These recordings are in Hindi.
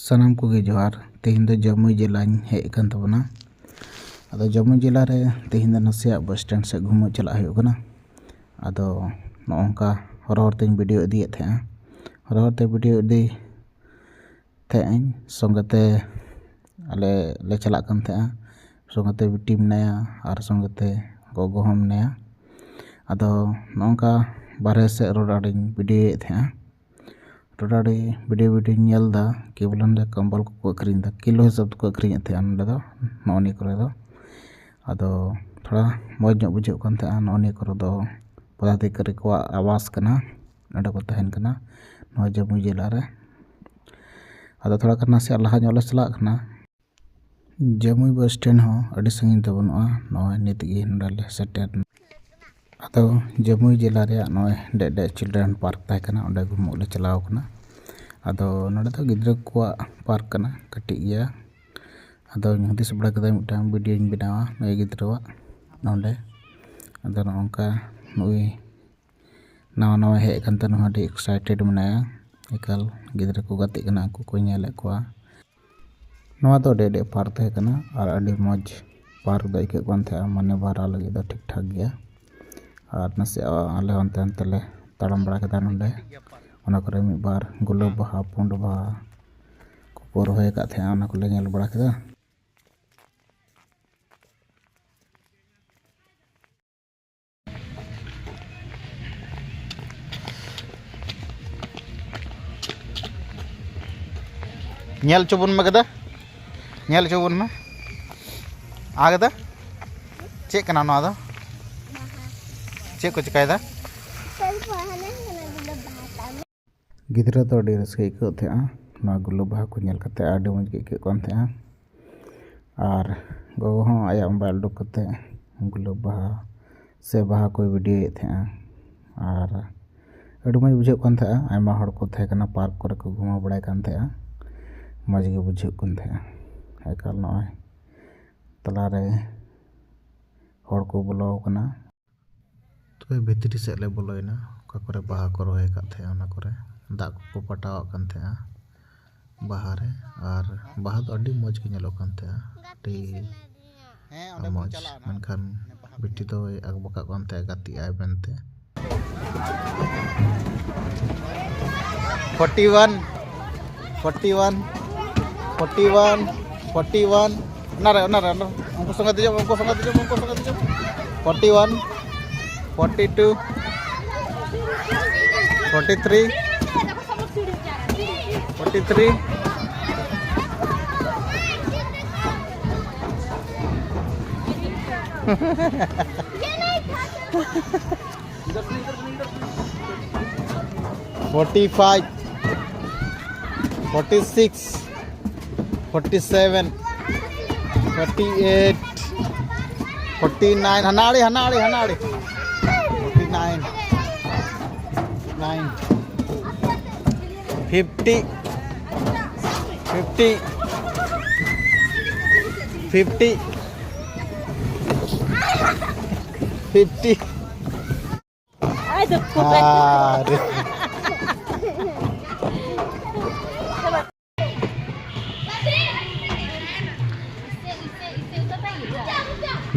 सानाम कोगे जोहार तेहिं दो जमुई जिला हेज कन तबना अदो जमुई जिला रे तेहिं दो नसिया बस स्टैंड से घुमो चला हुयो कना अदो नोंका हर तें वीडियो इदी थे हर वीडियो इदी थे संगते आले ले चला कन थे संगते बिटी मनाया और संगते गोगो हम मनाया अदो नोंका बारे से रोडाड़ी वीडियो थे रोडाड़ी वीडियो नेलदा केवलन रे कंबल को अखरीन दा किलो हिसाब को अखरीन थे नोडे दो नौनी करे दो अदो थोड़ा मौज ᱧᱚᱜ बुझे कन थे नौनी करे दो पदाधिकारी को आवास कना नोडे को तहन कना नो जमुई जिला रे अदो थोड़ा करना से लहा ᱧᱚᱜ ले चला कना जमुई बस स्टैंड हो अडी संगिन ते बनुआ नोय नित गे नोडे ले सेटर अदो जमुई जिला रे नोय डेडे चिल्ड्रन पार्क ताय कना ओंडे घुमो ले चलाव कना अदो नोडे तो गिद्रा को पार्क कना कटी गया अदो हुदिस बड़ा कदा मिटांग वीडियो बनावा नोय गिद्रावा नोंडे अदो नोंका नुई नवा नवा हे कनते नो अडी एक्साइटेड मनाया एकाल गिद्रा को गति कना को नेले को नवा तो डेडे पार्क ताय कना और अडी मौज पार्क दा इके कोन थे माने बारा लगे दो ठीक ठाक गया और नसे आले अंते अंते ले ताड़म बड़ा कदा नोंडे ओना करे मी बार गुलाब बहा पुंड बहा को रोहे का थे ओना को ले नेल बड़ा कदा नेल चुबुन में कदा नेल चुबुन में आगदा चेक कना नो आदा चेक को चिकायदा गिद्रा तो अडी रस के थे ना गुलाब बहा को नेल कते अडी मज के कोन थे और गोगो हो आया मोबाइल डुक कते गुलाब बहा से बहा कोई वीडियो थे और अडी मज बुझे कोन थे आयमा हड़ को थे कना पार्क करे को घुमा बड़ाय कान थे मज गे बुझे कोन थे एकाल नय तला रे हड़ को बोलो कना तो भितरी से ले बोलोयना का करे बहा को रोहे का थे ओना करे दा को पटाव कन थे बहा रे और बहा तो अडी मौज के नेलो कन थे टी मौज मनखान बिटी तो अगबका कन थे गति आय बनते 41 41 41 41 ना रे उनको संग दिजो 41 42 43 43 45 46 47 48 49 हनाड़ी 49 9 50 50 50 50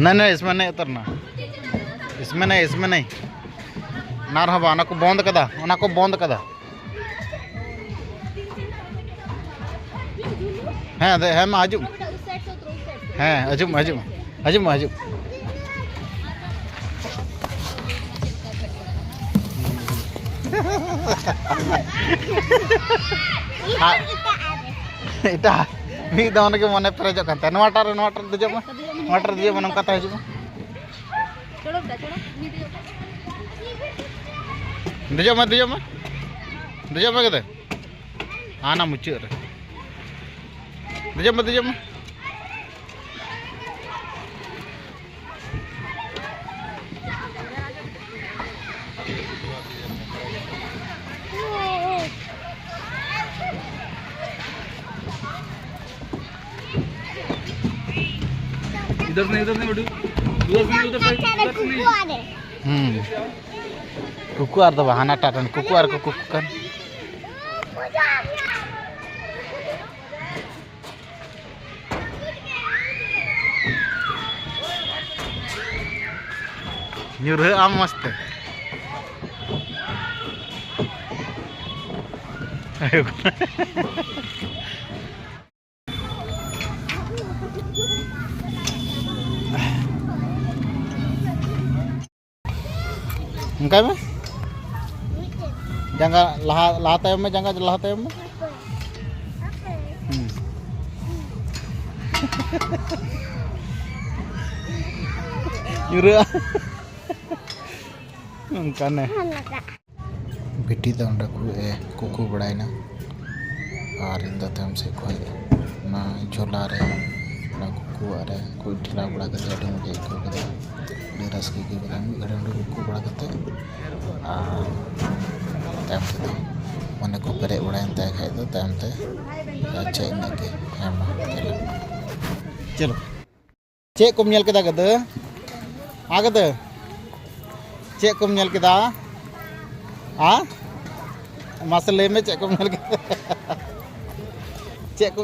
नहीं इसमें नहीं उतरना इसमें नहीं ना रहा ओना को बंद कदा हाँ दे है हजुम हाँ हजुम इटा मी दावन के मने प्रेजो करते नवाटर दिजो मन कता हजुम दिजो में कदे आना मुच्चे रे दिजो में इधर नहीं उधर कुकु आर दो हाना टाटन कुकु आर को कुकु कन nyuruh am mesti. Ayo. Engkau mah? Jangan lah tayam mah, jangan lah tayam mah. Nyuruh. Engkau nih. Bitti तो अंडा कुकू बड़ाई ना और इंदा तम से कोई ना झोला रे ना कुकू आरे कोई ठिला बड़ा करते अड़ी मुझे को कदे डेरस के कदे मी घड़े अंडा कुकू बड़ा करते तम से तो मने को पेरे बड़ा इंता खाए तो तम से अच्छा इन के हम चलो चेक को मिल के दा कदे आ कदे चेक को मिल के दा हाँ मसले में चेक को मिल के चेक को